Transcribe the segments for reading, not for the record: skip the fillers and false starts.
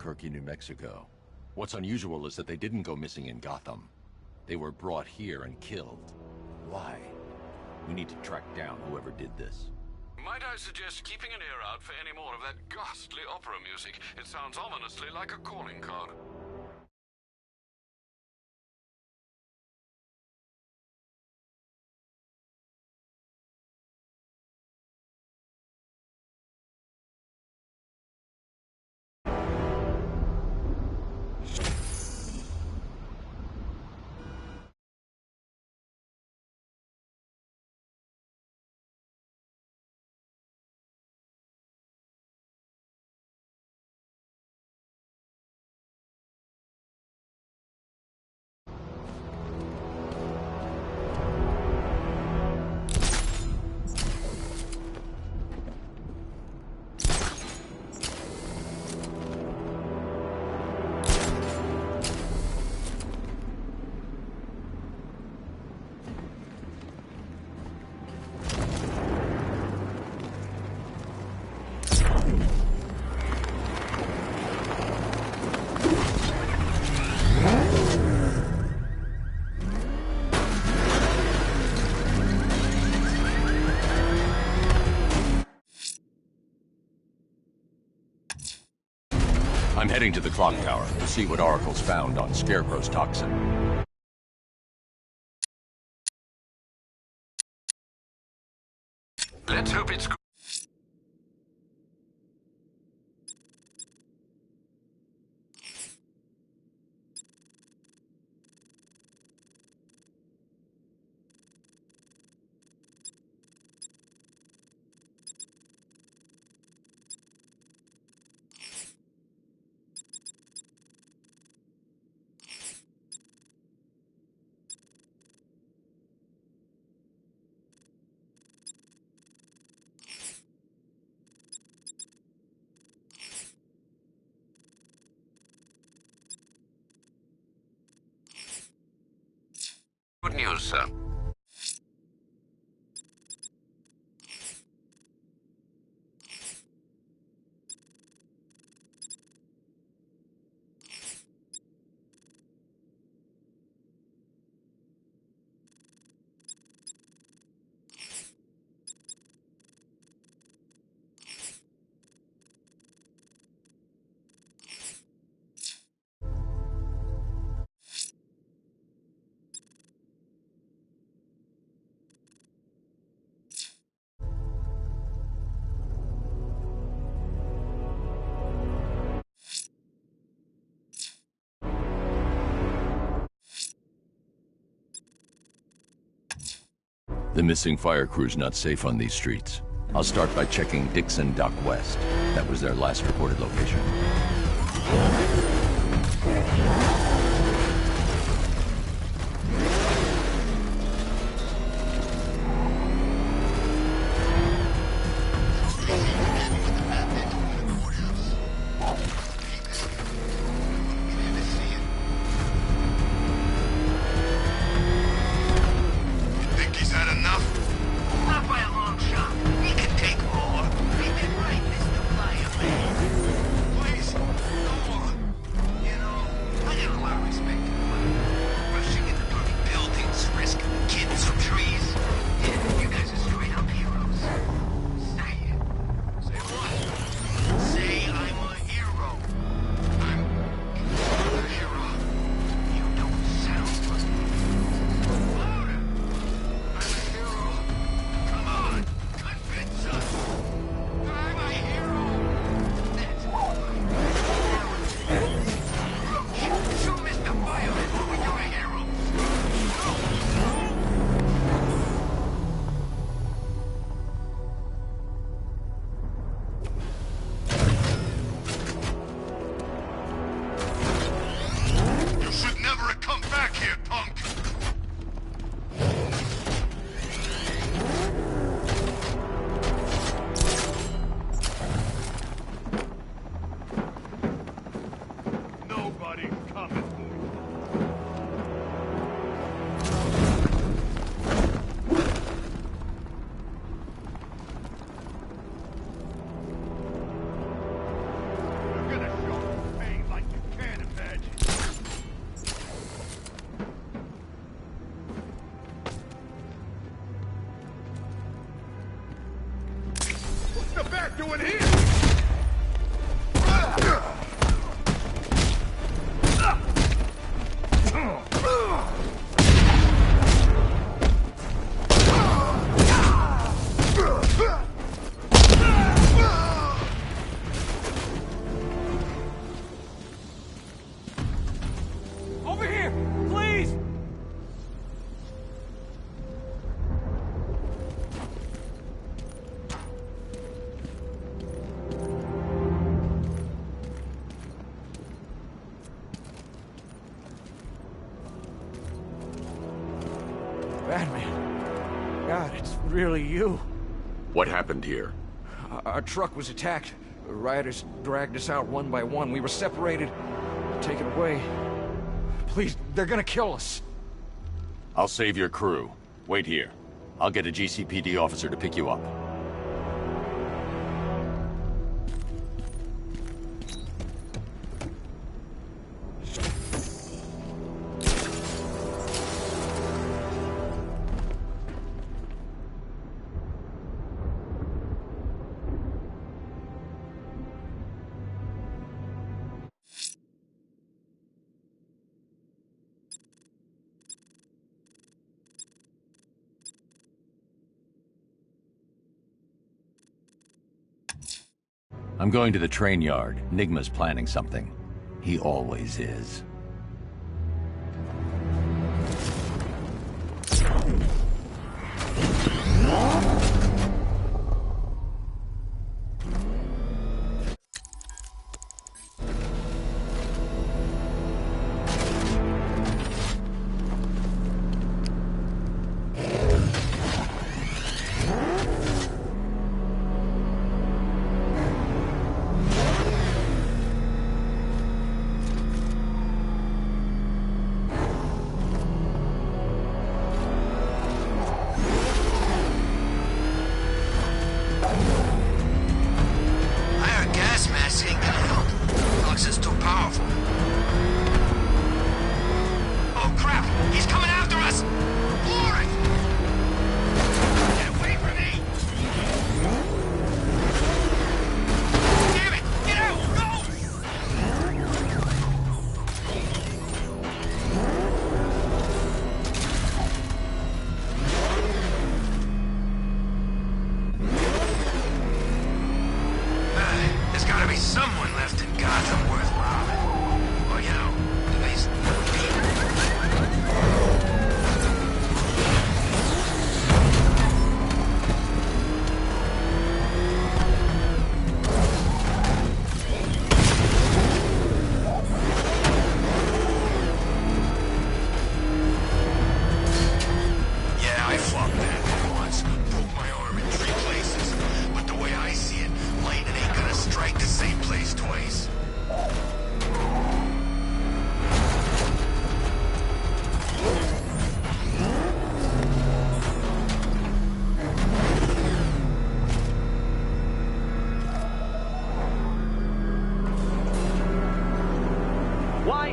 Albuquerque, New Mexico. What's unusual is that they didn't go missing in Gotham. They were brought here and killed. Why? We need to track down whoever did this. Might I suggest keeping an ear out for any more of that ghastly opera music? It sounds ominously like a calling card. I'm heading to the clock tower to see what Oracle's found on Scarecrow's toxin. Let's hope it's good. Good news, sir. The missing fire crew's not safe on these streets. I'll start by checking Dixon Dock West. That was their last reported location. Batman. God, it's really you. What happened here? Our truck was attacked. The rioters dragged us out one by one. We were separated, taken away. Please, they're gonna kill us. I'll save your crew. Wait here. I'll get a GCPD officer to pick you up. I'm going to the train yard. Nigma's planning something. He always is.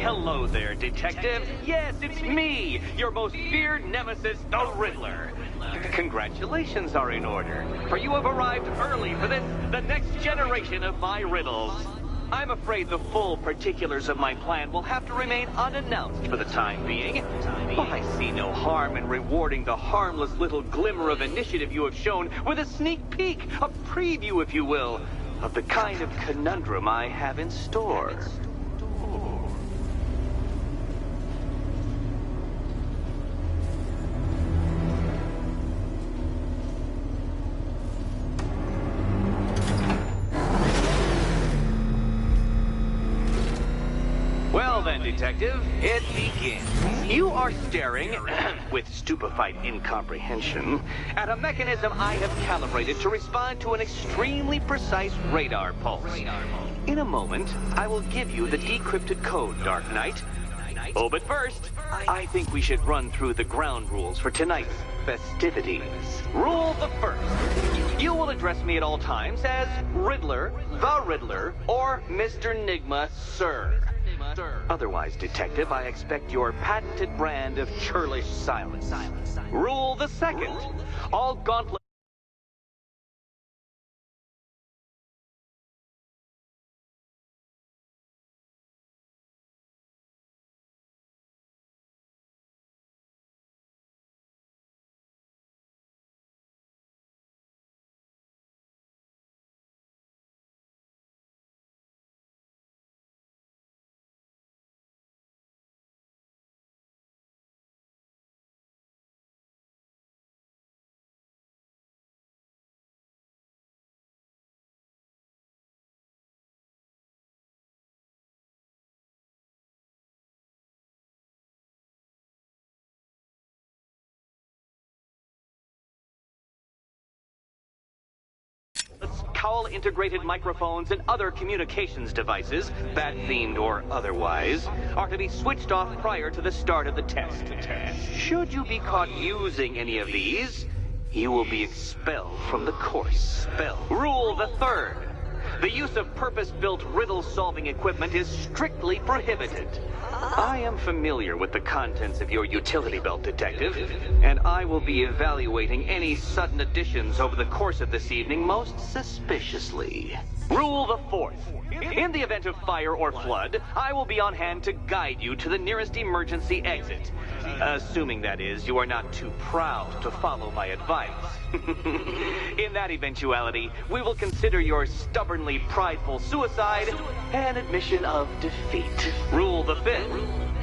Hello there, Detective. Yes, it's me, your most feared nemesis, the Riddler. Congratulations are in order, for you have arrived early for this, the next generation of my riddles. I'm afraid the full particulars of my plan will have to remain unannounced for the time being, but I see no harm in rewarding the harmless little glimmer of initiative you have shown with a sneak peek, a preview, if you will, of the kind of conundrum I have in store. Well then, Detective, it begins. You are staring, with stupefied incomprehension, at a mechanism I have calibrated to respond to an extremely precise radar pulse. In a moment, I will give you the decrypted code, Dark Knight. Oh, but first, I think we should run through the ground rules for tonight's festivities. Rule the first. You will address me at all times as Riddler, the Riddler, or Mr. Nigma, sir. Otherwise, Detective, I expect your patented brand of churlish silence. Rule the second. All gauntlet cowl-integrated microphones and other communications devices, bat-themed or otherwise, are to be switched off prior to the start of the test. Should you be caught using any of these, you will be expelled from the course. Rule the third. The use of purpose-built riddle-solving equipment is strictly prohibited. I am familiar with the contents of your utility belt, Detective, and I will be evaluating any sudden additions over the course of this evening most suspiciously. Rule the fourth. In the event of fire or flood, I will be on hand to guide you to the nearest emergency exit. Assuming, that is, you are not too proud to follow my advice. In that eventuality, we will consider your stubbornly prideful suicide an admission of defeat. Rule the fifth.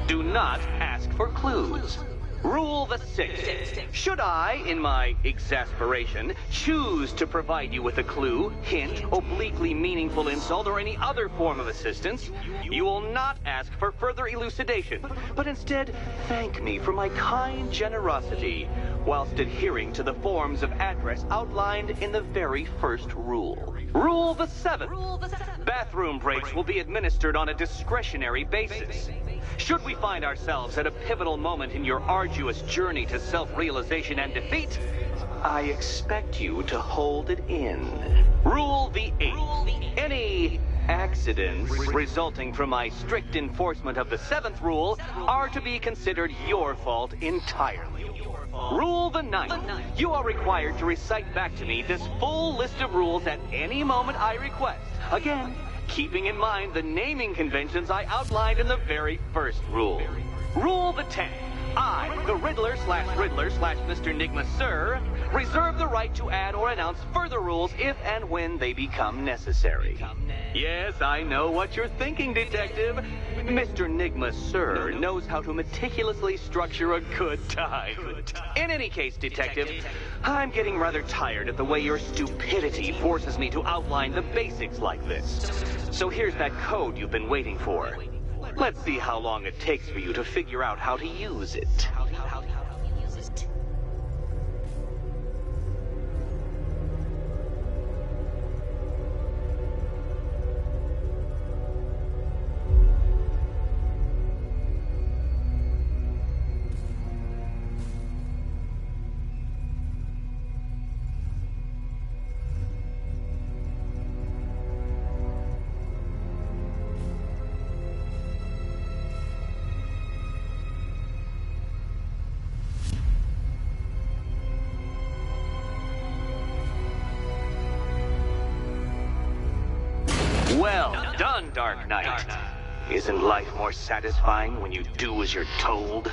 Do not ask for clues. Rule the sixth. Should I, in my exasperation, choose to provide you with a clue, hint, obliquely meaningful insult, or any other form of assistance, you will not ask for further elucidation, but instead thank me for my kind generosity, whilst adhering to the forms of address outlined in the very first rule. Rule the seventh. Bathroom breaks will be administered on a discretionary basis. Should we find ourselves at a pivotal moment in your arduous journey to self-realization and defeat, I expect you to hold it in. Rule the eighth. Any accidents resulting from my strict enforcement of the seventh rule are to be considered your fault entirely. Rule the ninth. You are required to recite back to me this full list of rules at any moment I request. Again, keeping in mind the naming conventions I outlined in the very first rule. Rule the 10th. I, the Riddler/Mr. Nigma Sir, reserve the right to add or announce further rules if and when they become necessary. Yes, I know what you're thinking, Detective. Mr. Nigma Sir knows how to meticulously structure a good time. In any case, Detective, I'm getting rather tired of the way your stupidity forces me to outline the basics like this. So here's that code you've been waiting for. Let's see how long it takes for you to figure out how to use it. Well done, Dark Knight. Isn't life more satisfying when you do as you're told?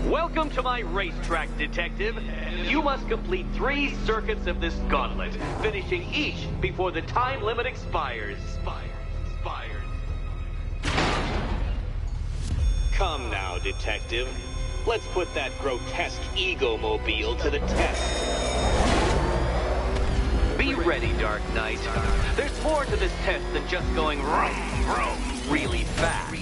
Welcome to my racetrack, Detective. You must complete 3 circuits of this gauntlet, finishing each before the time limit expires. Come now, Detective. Let's put that grotesque ego-mobile to the test. Be ready, Dark Knight. There's more to this test than just going vroom, vroom really fast.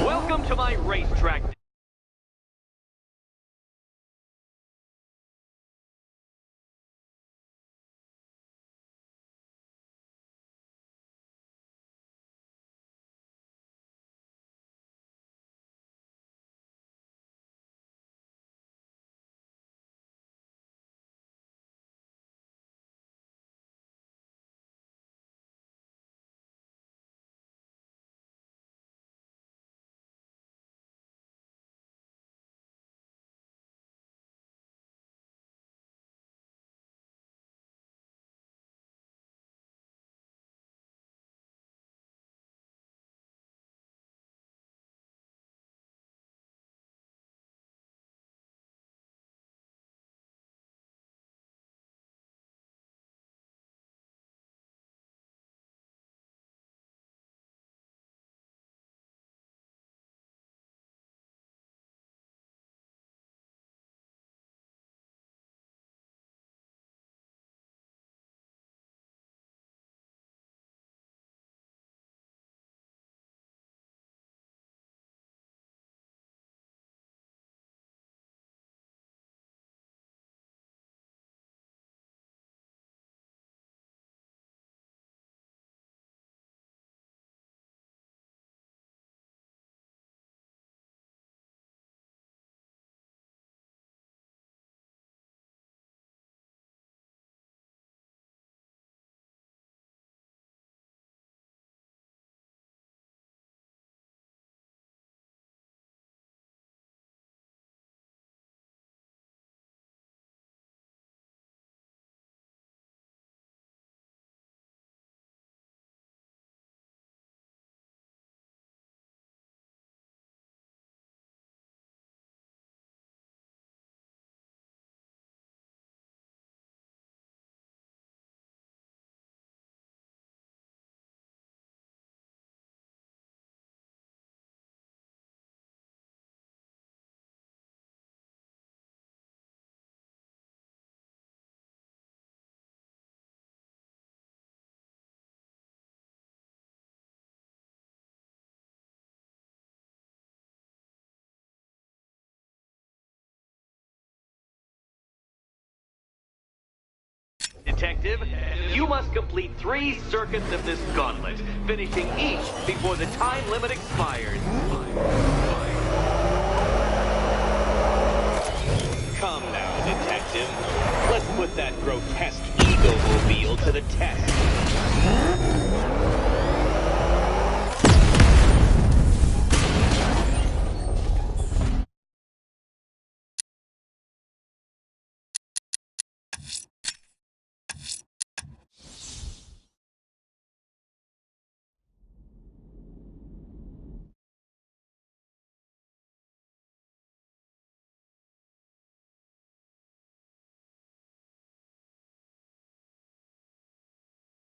Welcome to my racetrack. Detective. You must complete 3 circuits of this gauntlet, finishing each before the time limit expires. Come now, Detective. Let's put that grotesque ego-mobile to the test.